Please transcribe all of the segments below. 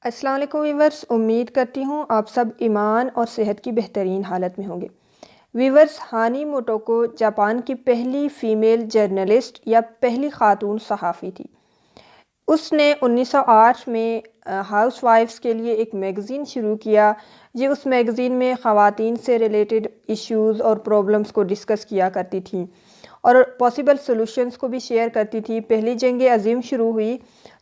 السلام علیکم ویورز، امید کرتی ہوں آپ سب ایمان اور صحت کی بہترین حالت میں ہوں گے۔ ویورز، ہانی موٹوکو جاپان کی پہلی فیمیل جرنلسٹ یا پہلی خاتون صحافی تھی۔ اس نے 1908 میں ہاؤس وائفز کے لیے ایک میگزین شروع کیا۔ یہ اس میگزین میں خواتین سے ریلیٹڈ ایشوز اور پرابلمز کو ڈسکس کیا کرتی تھیں اور پاسبل سولوشنز کو بھی شیئر کرتی تھی۔ پہلی جنگ عظیم شروع ہوئی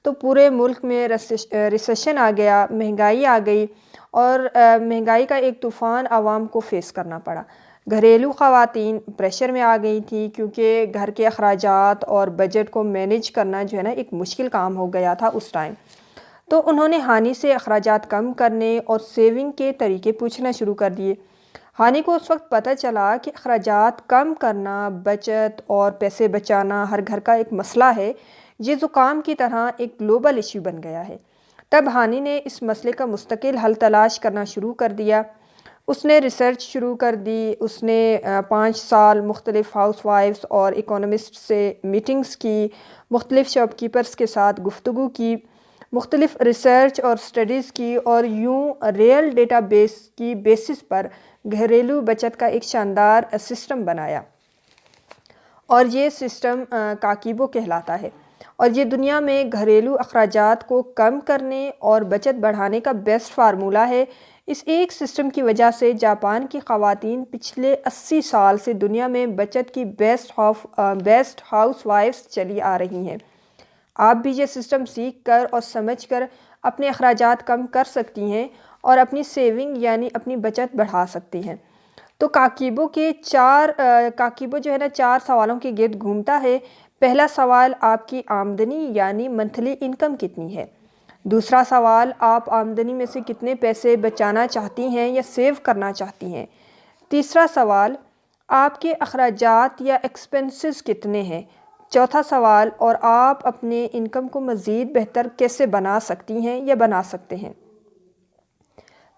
تو پورے ملک میں ریسیشن آ گیا، مہنگائی آ گئی اور مہنگائی کا ایک طوفان عوام کو فیس کرنا پڑا۔ گھریلو خواتین پریشر میں آ گئی تھیں کیونکہ گھر کے اخراجات اور بجٹ کو مینیج کرنا جو ہے نا ایک مشکل کام ہو گیا تھا اس ٹائم۔ تو انہوں نے ہانی سے اخراجات کم کرنے اور سیونگ کے طریقے پوچھنا شروع کر دیے۔ ہانی کو اس وقت پتہ چلا کہ اخراجات کم کرنا، بچت اور پیسے بچانا ہر گھر کا ایک مسئلہ ہے۔ یہ زکام کی طرح ایک گلوبل ایشو بن گیا ہے۔ تب ہانی نے اس مسئلے کا مستقل حل تلاش کرنا شروع کر دیا۔ اس نے ریسرچ شروع کر دی۔ اس نے 5 سال مختلف ہاؤس وائفز اور اکانومسٹ سے میٹنگز کی، مختلف شاپ کیپرز کے ساتھ گفتگو کی، مختلف ریسرچ اور سٹڈیز کی اور یوں ریئل ڈیٹا بیس کی بیسس پر گھریلو بچت کا ایک شاندار سسٹم بنایا، اور یہ سسٹم کاکیبو کہلاتا ہے، اور یہ دنیا میں گھریلو اخراجات کو کم کرنے اور بچت بڑھانے کا بیسٹ فارمولہ ہے۔ اس ایک سسٹم کی وجہ سے جاپان کی خواتین پچھلے 80 سال سے دنیا میں بچت کی بیسٹ ہاؤس وائفز چلی آ رہی ہیں۔ آپ بھی یہ سسٹم سیکھ کر اور سمجھ کر اپنے اخراجات کم کر سکتی ہیں اور اپنی سیونگ یعنی اپنی بچت بڑھا سکتی ہیں۔ تو کاکیبو جو ہے نا 4 سوالوں کے گرد گھومتا ہے۔ پہلا سوال، آپ کی آمدنی یعنی منتھلی انکم کتنی ہے؟ دوسرا سوال، آپ آمدنی میں سے کتنے پیسے بچانا چاہتی ہیں یا سیو کرنا چاہتی ہیں؟ تیسرا سوال، آپ کے اخراجات یا ایکسپنسز کتنے ہیں؟ چوتھا سوال، اور آپ اپنے انکم کو مزید بہتر کیسے بنا سکتی ہیں یا بنا سکتے ہیں؟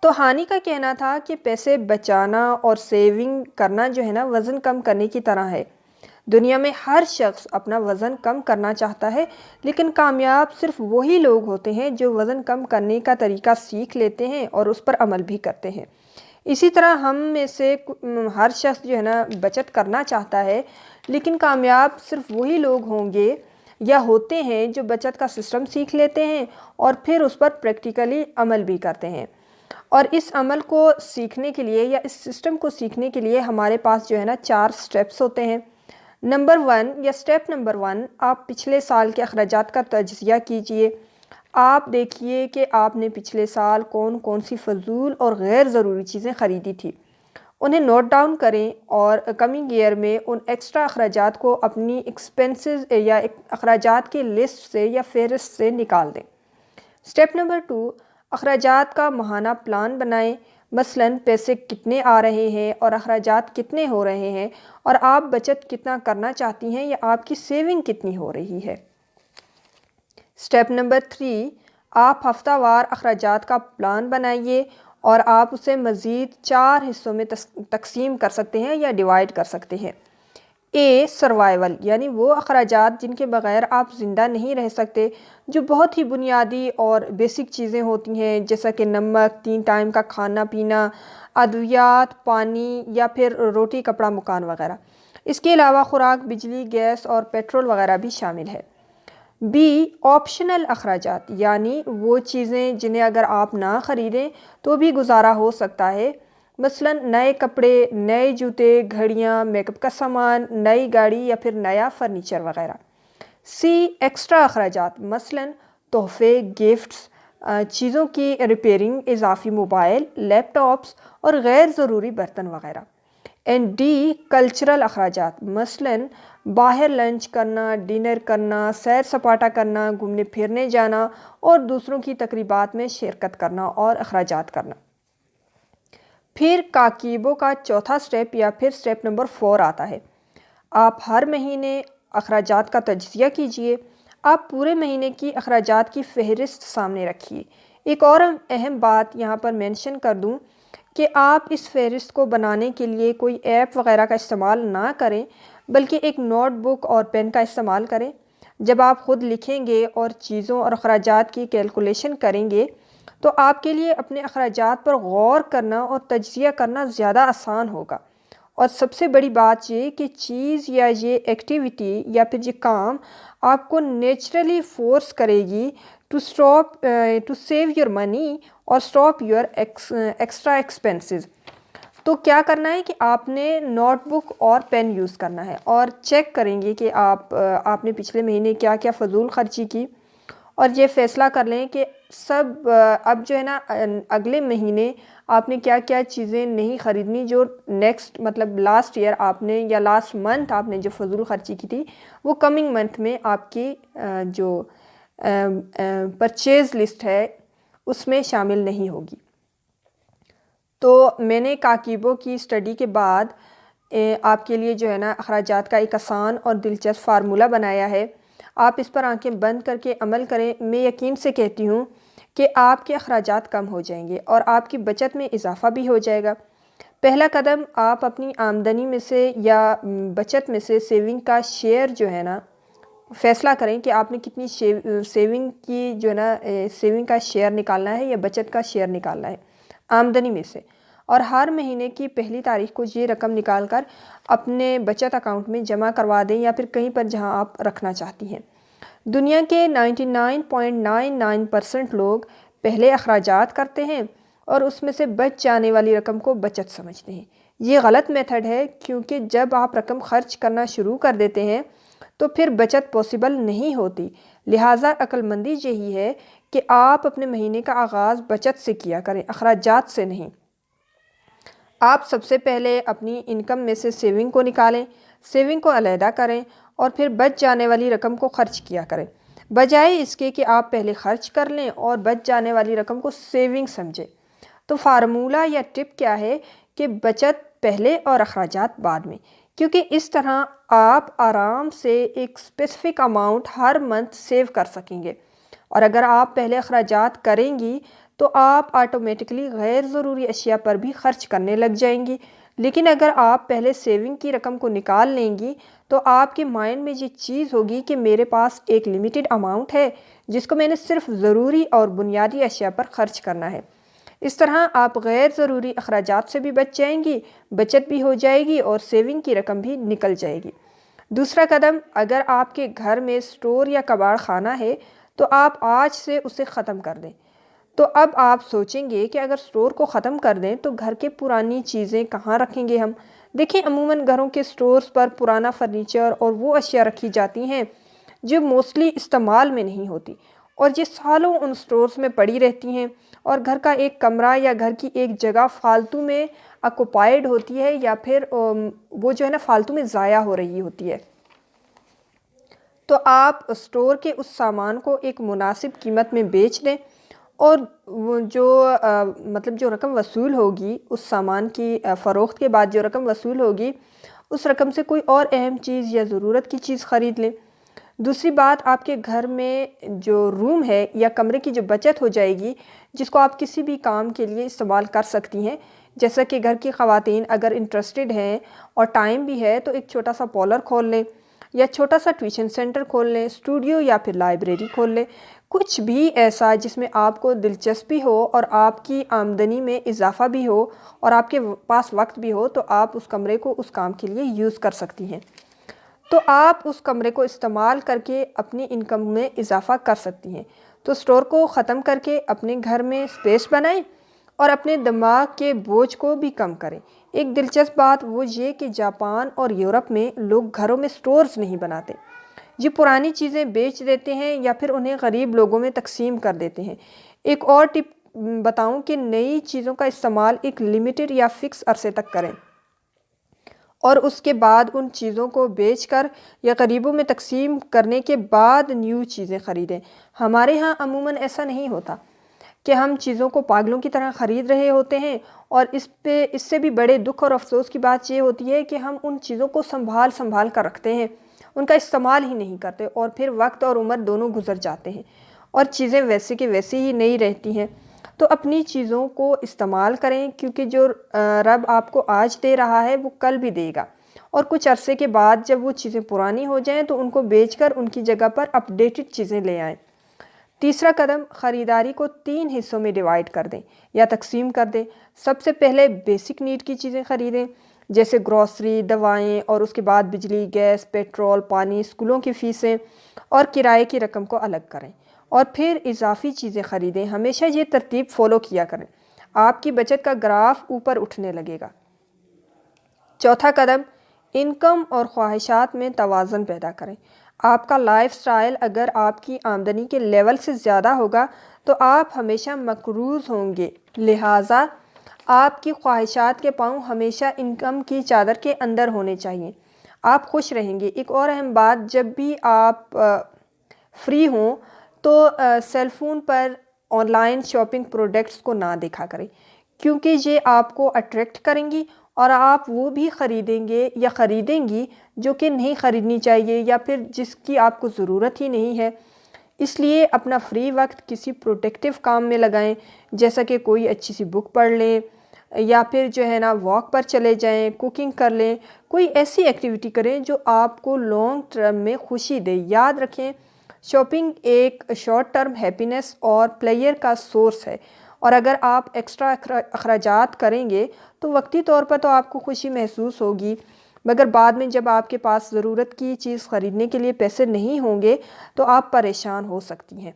تو ہانی کا کہنا تھا کہ پیسے بچانا اور سیونگ کرنا جو ہے نا وزن کم کرنے کی طرح ہے۔ دنیا میں ہر شخص اپنا وزن کم کرنا چاہتا ہے، لیکن کامیاب صرف وہی لوگ ہوتے ہیں جو وزن کم کرنے کا طریقہ سیکھ لیتے ہیں اور اس پر عمل بھی کرتے ہیں۔ اسی طرح ہم میں سے ہر شخص جو ہے نا بچت کرنا چاہتا ہے، لیکن کامیاب صرف وہی لوگ ہوں گے یا ہوتے ہیں جو بچت کا سسٹم سیکھ لیتے ہیں اور پھر اس پر پریکٹیکلی عمل بھی کرتے ہیں۔ اور اس عمل کو سیکھنے کے لیے یا اس سسٹم کو سیکھنے کے لیے ہمارے پاس جو ہے نا 4 سٹیپس ہوتے ہیں۔ سٹیپ نمبر 1، آپ پچھلے سال کے اخراجات کا تجزیہ کیجئے۔ آپ دیکھیے کہ آپ نے پچھلے سال کون سی فضول اور غیر ضروری چیزیں خریدی تھی۔ انہیں نوٹ ڈاؤن کریں اور کمنگ ایئر میں ان ایکسٹرا اخراجات کو اپنی ایکسپنسز یا اخراجات کی لسٹ سے یا فہرست سے نکال دیں۔ سٹیپ نمبر 2، اخراجات کا ماہانہ پلان بنائیں۔ مثلاً پیسے کتنے آ رہے ہیں اور اخراجات کتنے ہو رہے ہیں، اور آپ بچت کتنا کرنا چاہتی ہیں یا آپ کی سیونگ کتنی ہو رہی ہے۔ سٹیپ نمبر 3، آپ ہفتہ وار اخراجات کا پلان بنائیے اور آپ اسے مزید 4 حصوں میں تقسیم کر سکتے ہیں یا ڈیوائیڈ کر سکتے ہیں۔ سروائیول، یعنی وہ اخراجات جن کے بغیر آپ زندہ نہیں رہ سکتے، جو بہت ہی بنیادی اور بیسک چیزیں ہوتی ہیں، جیسا کہ نمک، 3 ٹائم کا کھانا پینا، ادویات، پانی یا پھر روٹی، کپڑا، مکان وغیرہ۔ اس کے علاوہ خوراک، بجلی، گیس اور پیٹرول وغیرہ بھی شامل ہے۔ آپشنل اخراجات، یعنی وہ چیزیں جنہیں اگر آپ نہ خریدیں تو بھی گزارا ہو سکتا ہے، مثلاً نئے کپڑے، نئے جوتے، گھڑیاں، میک اپ کا سامان، نئی گاڑی یا پھر نیا فرنیچر وغیرہ۔ ایکسٹرا اخراجات، مثلاً تحفے، گفٹس، چیزوں کی ریپیئرنگ، اضافی موبائل، لیپ ٹاپس اور غیر ضروری برتن وغیرہ۔ کلچرل اخراجات، مثلاً باہر لنچ کرنا، ڈنر کرنا، سیر سپاٹا کرنا، گھومنے پھرنے جانا اور دوسروں کی تقریبات میں شرکت کرنا اور اخراجات کرنا۔ پھر کاکیبو کا چوتھا سٹیپ یا پھر سٹیپ نمبر 4 آتا ہے۔ آپ ہر مہینے اخراجات کا تجزیہ کیجئے۔ آپ پورے مہینے کی اخراجات کی فہرست سامنے رکھیے۔ ایک اور اہم بات یہاں پر مینشن کر دوں کہ آپ اس فہرست کو بنانے کے لیے کوئی ایپ وغیرہ کا استعمال نہ کریں، بلکہ ایک نوٹ بک اور پین کا استعمال کریں۔ جب آپ خود لکھیں گے اور چیزوں اور اخراجات کی کیلکولیشن کریں گے تو آپ کے لیے اپنے اخراجات پر غور کرنا اور تجزیہ کرنا زیادہ آسان ہوگا۔ اور سب سے بڑی بات یہ کہ چیز یا یہ ایکٹیویٹی یا پھر یہ کام آپ کو نیچرلی فورس کرے گی ٹو سیو یور منی اور اسٹاپ یور ایکسٹرا ایکسپینسز۔ تو کیا کرنا ہے کہ آپ نے نوٹ بک اور پین یوز کرنا ہے اور چیک کریں گے کہ آپ نے پچھلے مہینے کیا کیا فضول خرچی کی، اور یہ فیصلہ کر لیں کہ اب جو ہے نا اگلے مہینے آپ نے کیا کیا چیزیں نہیں خریدنی جو نیکسٹ مطلب لاسٹ ایئر آپ نے یا لاسٹ منتھ آپ نے جو فضول خرچی کی تھی وہ کمنگ منتھ میں آپ کی جو پرچیز لسٹ ہے اس میں شامل نہیں ہوگی۔ تو میں نے کاکیبو کی اسٹڈی کے بعد آپ کے لیے جو ہے نا اخراجات کا ایک آسان اور دلچسپ فارمولہ بنایا ہے۔ آپ اس پر آنکھیں بند کر کے عمل کریں، میں یقین سے کہتی ہوں کہ آپ کے اخراجات کم ہو جائیں گے اور آپ کی بچت میں اضافہ بھی ہو جائے گا۔ پہلا قدم، آپ اپنی آمدنی میں سے یا بچت میں سے سیونگ کا شیئر جو ہے نا فیصلہ کریں کہ آپ نے کتنی سیونگ کی جو ہے نا سیونگ کا شیئر نکالنا ہے یا بچت کا شیئر نکالنا ہے آمدنی میں سے، اور ہر مہینے کی پہلی تاریخ کو یہ رقم نکال کر اپنے بچت اکاؤنٹ میں جمع کروا دیں یا پھر کہیں پر جہاں آپ رکھنا چاہتی ہیں۔ دنیا کے 99.99% لوگ پہلے اخراجات کرتے ہیں اور اس میں سے بچ جانے والی رقم کو بچت سمجھتے ہیں۔ یہ غلط میتھڈ ہے، کیونکہ جب آپ رقم خرچ کرنا شروع کر دیتے ہیں تو پھر بچت پاسبل نہیں ہوتی۔ لہٰذا عقل مندی یہی ہے کہ آپ اپنے مہینے کا آغاز بچت سے کیا کریں، اخراجات سے نہیں۔ آپ سب سے پہلے اپنی انکم میں سے سیونگ کو نکالیں، سیونگ کو علیحدہ کریں اور پھر بچ جانے والی رقم کو خرچ کیا کریں، بجائے اس کے کہ آپ پہلے خرچ کر لیں اور بچ جانے والی رقم کو سیونگ سمجھیں۔ تو فارمولہ یا ٹپ کیا ہے کہ بچت پہلے اور اخراجات بعد میں، کیونکہ اس طرح آپ آرام سے ایک اسپیسیفک اماؤنٹ ہر منتھ سیو کر سکیں گے، اور اگر آپ پہلے اخراجات کریں گی تو آپ آٹومیٹکلی غیر ضروری اشیاء پر بھی خرچ کرنے لگ جائیں گی۔ لیکن اگر آپ پہلے سیونگ کی رقم کو نکال لیں گی تو آپ کے مائنڈ میں یہ چیز ہوگی کہ میرے پاس ایک لیمیٹڈ اماؤنٹ ہے جس کو میں نے صرف ضروری اور بنیادی اشیاء پر خرچ کرنا ہے۔ اس طرح آپ غیر ضروری اخراجات سے بھی بچ جائیں گی، بچت بھی ہو جائے گی اور سیونگ کی رقم بھی نکل جائے گی۔ دوسرا قدم، اگر آپ کے گھر میں اسٹور یا کباڑ خانہ ہے تو آپ آج سے اسے ختم کر دیں۔ تو اب آپ سوچیں گے کہ اگر اسٹور کو ختم کر دیں تو گھر کے پرانی چیزیں کہاں رکھیں گے ہم؟ دیکھیں، عموماً گھروں کے اسٹورز پر پرانا فرنیچر اور وہ اشیاء رکھی جاتی ہیں جو موسٹلی استعمال میں نہیں ہوتی، اور یہ سالوں ان اسٹورز میں پڑی رہتی ہیں، اور گھر کا ایک کمرہ یا گھر کی ایک جگہ فالتو میں آکوپائیڈ ہوتی ہے یا پھر وہ جو ہے نا فالتو میں ضائع ہو رہی ہوتی ہے۔ تو آپ اسٹور کے اس سامان کو ایک مناسب قیمت میں بیچ دیں، اور جو رقم وصول ہوگی اس سامان کی فروخت کے بعد جو رقم وصول ہوگی اس رقم سے کوئی اور اہم چیز یا ضرورت کی چیز خرید لیں۔ دوسری بات، آپ کے گھر میں جو روم ہے یا کمرے کی جو بچت ہو جائے گی جس کو آپ کسی بھی کام کے لیے استعمال کر سکتی ہیں، جیسا کہ گھر کی خواتین اگر انٹرسٹڈ ہیں اور ٹائم بھی ہے تو ایک چھوٹا سا پارلر کھول لیں یا چھوٹا سا ٹیوشن سینٹر کھول لیں، اسٹوڈیو یا پھر لائبریری کھول لیں، کچھ بھی ایسا جس میں آپ کو دلچسپی ہو اور آپ کی آمدنی میں اضافہ بھی ہو اور آپ کے پاس وقت بھی ہو، تو آپ اس کمرے کو اس کام کے لیے یوز کر سکتی ہیں۔ تو آپ اس کمرے کو استعمال کر کے اپنی انکم میں اضافہ کر سکتی ہیں۔ تو اسٹور کو ختم کر کے اپنے گھر میں اسپیس بنائیں اور اپنے دماغ کے بوجھ کو بھی کم کریں۔ ایک دلچسپ بات وہ یہ کہ جاپان اور یورپ میں لوگ گھروں میں اسٹورز نہیں بناتے، یہ پرانی چیزیں بیچ دیتے ہیں یا پھر انہیں غریب لوگوں میں تقسیم کر دیتے ہیں۔ ایک اور ٹپ بتاؤں کہ نئی چیزوں کا استعمال ایک لمیٹڈ یا فکس عرصے تک کریں اور اس کے بعد ان چیزوں کو بیچ کر یا غریبوں میں تقسیم کرنے کے بعد نیو چیزیں خریدیں۔ ہمارے ہاں عموماً ایسا نہیں ہوتا کہ ہم چیزوں کو پاگلوں کی طرح خرید رہے ہوتے ہیں، اور اس سے بھی بڑے دکھ اور افسوس کی بات یہ ہوتی ہے کہ ہم ان چیزوں کو سنبھال کر رکھتے ہیں، ان کا استعمال ہی نہیں کرتے، اور پھر وقت اور عمر دونوں گزر جاتے ہیں اور چیزیں ویسے کے ویسے ہی نہیں رہتی ہیں۔ تو اپنی چیزوں کو استعمال کریں، کیونکہ جو رب آپ کو آج دے رہا ہے وہ کل بھی دے گا، اور کچھ عرصے کے بعد جب وہ چیزیں پرانی ہو جائیں تو ان کو بیچ کر ان کی جگہ پر اپ ڈیٹڈ چیزیں لے آئیں۔ تیسرا قدم، خریداری کو 3 حصوں میں ڈیوائیڈ کر دیں یا تقسیم کر دیں۔ سب سے پہلے بیسک نیڈ کی چیزیں خریدیں، جیسے گروسری، دوائیں، اور اس کے بعد بجلی، گیس، پیٹرول، پانی، اسکولوں کی فیسیں اور کرائے کی رقم کو الگ کریں، اور پھر اضافی چیزیں خریدیں۔ ہمیشہ یہ ترتیب فالو کیا کریں، آپ کی بچت کا گراف اوپر اٹھنے لگے گا۔ چوتھا قدم، انکم اور خواہشات میں توازن پیدا کریں۔ آپ کا لائف سٹائل اگر آپ کی آمدنی کے لیول سے زیادہ ہوگا تو آپ ہمیشہ مقروض ہوں گے، لہٰذا آپ کی خواہشات کے پاؤں ہمیشہ انکم کی چادر کے اندر ہونے چاہیے۔ آپ خوش رہیں گے۔ ایک اور اہم بات، جب بھی آپ فری ہوں تو سیل فون پر آن لائن شاپنگ پروڈکٹس کو نہ دیکھا کریں، کیونکہ یہ آپ کو اٹریکٹ کریں گی اور آپ وہ بھی خریدیں گے یا خریدیں گی جو کہ نہیں خریدنی چاہیے یا پھر جس کی آپ کو ضرورت ہی نہیں ہے۔ اس لیے اپنا فری وقت کسی پروڈکٹیو کام میں لگائیں، جیسا کہ کوئی اچھی سی بک پڑھ لیں یا پھر جو ہے نا واک پر چلے جائیں، کوکنگ کر لیں، کوئی ایسی ایکٹیویٹی کریں جو آپ کو لانگ ٹرم میں خوشی دے۔ یاد رکھیں، شاپنگ ایک شارٹ ٹرم ہیپینس اور پلیئر کا سورس ہے، اور اگر آپ ایکسٹرا اخراجات کریں گے تو وقتی طور پر تو آپ کو خوشی محسوس ہوگی، مگر بعد میں جب آپ کے پاس ضرورت کی چیز خریدنے کے لیے پیسے نہیں ہوں گے تو آپ پریشان ہو سکتی ہیں۔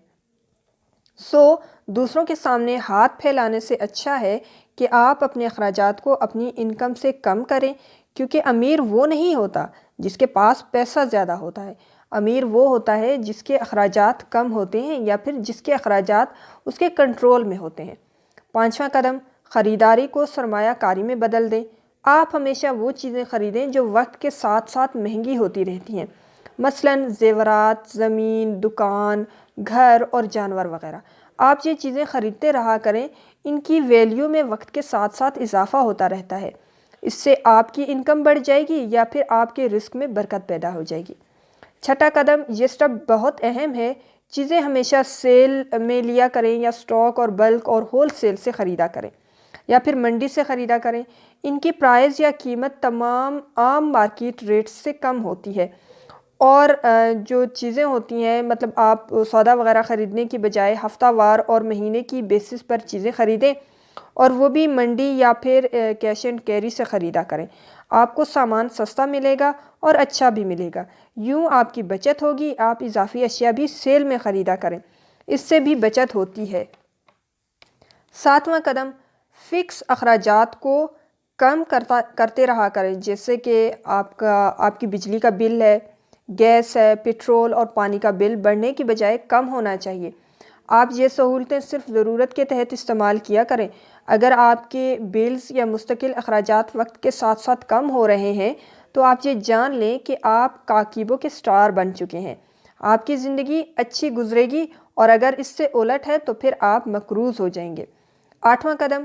دوسروں کے سامنے ہاتھ پھیلانے سے اچھا ہے کہ آپ اپنے اخراجات کو اپنی انکم سے کم کریں، کیونکہ امیر وہ نہیں ہوتا جس کے پاس پیسہ زیادہ ہوتا ہے، امیر وہ ہوتا ہے جس کے اخراجات کم ہوتے ہیں یا پھر جس کے اخراجات اس کے کنٹرول میں ہوتے ہیں۔ پانچواں قدم، خریداری کو سرمایہ کاری میں بدل دیں۔ آپ ہمیشہ وہ چیزیں خریدیں جو وقت کے ساتھ ساتھ مہنگی ہوتی رہتی ہیں، مثلاً زیورات، زمین، دکان، گھر اور جانور وغیرہ۔ آپ یہ چیزیں خریدتے رہا کریں، ان کی ویلیو میں وقت کے ساتھ ساتھ اضافہ ہوتا رہتا ہے۔ اس سے آپ کی انکم بڑھ جائے گی یا پھر آپ کے رزق میں برکت پیدا ہو جائے گی۔ چھٹا قدم، یہ سٹیپ بہت اہم ہے، چیزیں ہمیشہ سیل میں لیا کریں یا سٹاک اور بلک اور ہول سیل سے خریدا کریں یا پھر منڈی سے خریدا کریں۔ ان کی پرائز یا قیمت تمام عام مارکیٹ ریٹ سے کم ہوتی ہے، اور جو چیزیں ہوتی ہیں، مطلب آپ سودا وغیرہ خریدنے کی بجائے ہفتہ وار اور مہینے کی بیسس پر چیزیں خریدیں، اور وہ بھی منڈی یا پھر کیش اینڈ کیری سے خریدا کریں۔ آپ کو سامان سستا ملے گا اور اچھا بھی ملے گا، یوں آپ کی بچت ہوگی۔ آپ اضافی اشیاء بھی سیل میں خریدا کریں، اس سے بھی بچت ہوتی ہے۔ ساتواں قدم، فکس اخراجات کو کم کرتے رہا کریں، جیسے کہ آپ کی بجلی کا بل ہے، گیس ہے، پیٹرول اور پانی کا بل بڑھنے کی بجائے کم ہونا چاہیے۔ آپ یہ سہولتیں صرف ضرورت کے تحت استعمال کیا کریں۔ اگر آپ کے بلز یا مستقل اخراجات وقت کے ساتھ ساتھ کم ہو رہے ہیں تو آپ یہ جان لیں کہ آپ کاکیبوں کے سٹار بن چکے ہیں، آپ کی زندگی اچھی گزرے گی، اور اگر اس سے الٹ ہے تو پھر آپ مقروض ہو جائیں گے۔ آٹھواں قدم،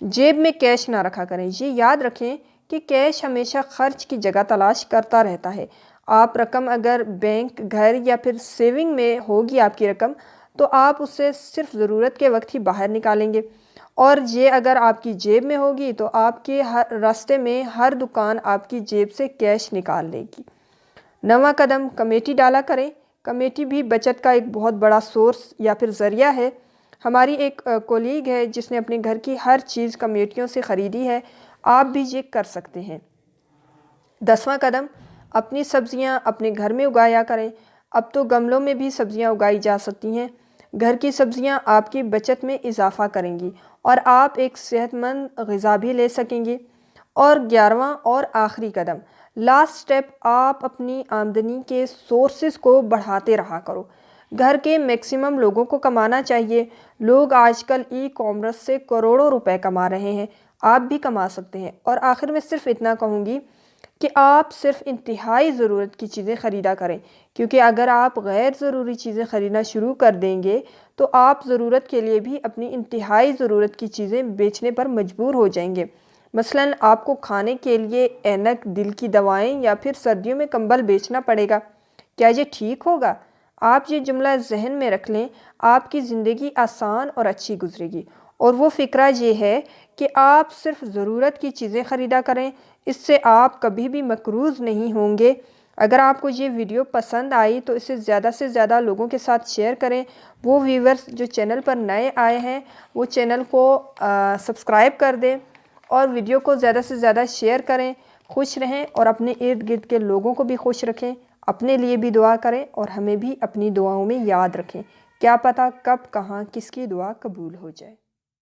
جیب میں کیش نہ رکھا کریں۔ یہ یاد رکھیں کہ کیش ہمیشہ خرچ کی جگہ تلاش کرتا رہتا ہے۔ آپ رقم اگر بینک، گھر یا پھر سیونگ میں ہوگی آپ کی رقم، تو آپ اسے صرف ضرورت کے وقت ہی باہر نکالیں گے، اور یہ اگر آپ کی جیب میں ہوگی تو آپ کے ہر راستے میں ہر دکان آپ کی جیب سے کیش نکال لے گی۔ نواں قدم، کمیٹی ڈالا کریں۔ کمیٹی بھی بچت کا ایک بہت بڑا سورس یا پھر ذریعہ ہے۔ ہماری ایک کولیگ ہے جس نے اپنے گھر کی ہر چیز کمیٹیوں سے خریدی ہے، آپ بھی یہ کر سکتے ہیں۔ 10واں قدم، اپنی سبزیاں اپنے گھر میں اگایا کریں۔ اب تو گملوں میں بھی سبزیاں اگائی جا سکتی ہیں۔ گھر کی سبزیاں آپ کی بچت میں اضافہ کریں گی اور آپ ایک صحت مند غذا بھی لے سکیں گے۔ اور 11واں اور آخری قدم، لاسٹ سٹیپ، آپ اپنی آمدنی کے سورسز کو بڑھاتے رہا کرو۔ گھر کے میکسیمم لوگوں کو کمانا چاہیے۔ لوگ آج کل ای کامرس سے کروڑوں روپے کما رہے ہیں، آپ بھی کما سکتے ہیں۔ اور آخر میں صرف اتنا کہوں گی کہ آپ صرف انتہائی ضرورت کی چیزیں خریدا کریں، کیونکہ اگر آپ غیر ضروری چیزیں خریدنا شروع کر دیں گے تو آپ ضرورت کے لیے بھی اپنی انتہائی ضرورت کی چیزیں بیچنے پر مجبور ہو جائیں گے۔ مثلاً آپ کو کھانے کے لیے اینک، دل کی دوائیں یا پھر سردیوں میں کمبل بیچنا پڑے گا۔ کیا یہ ٹھیک ہوگا؟ آپ یہ جملہ ذہن میں رکھ لیں، آپ کی زندگی آسان اور اچھی گزرے گی۔ اور وہ فکرہ یہ ہے کہ آپ صرف ضرورت کی چیزیں خریدا کریں، اس سے آپ کبھی بھی مقروض نہیں ہوں گے۔ اگر آپ کو یہ ویڈیو پسند آئی تو اسے زیادہ سے زیادہ لوگوں کے ساتھ شیئر کریں۔ وہ ویورز جو چینل پر نئے آئے ہیں وہ چینل کو سبسکرائب کر دیں اور ویڈیو کو زیادہ سے زیادہ شیئر کریں۔ خوش رہیں اور اپنے ارد گرد کے لوگوں کو بھی خوش رکھیں۔ اپنے لیے بھی دعا کریں اور ہمیں بھی اپنی دعاؤں میں یاد رکھیں۔ کیا پتہ کب کہاں کس کی دعا قبول ہو جائے۔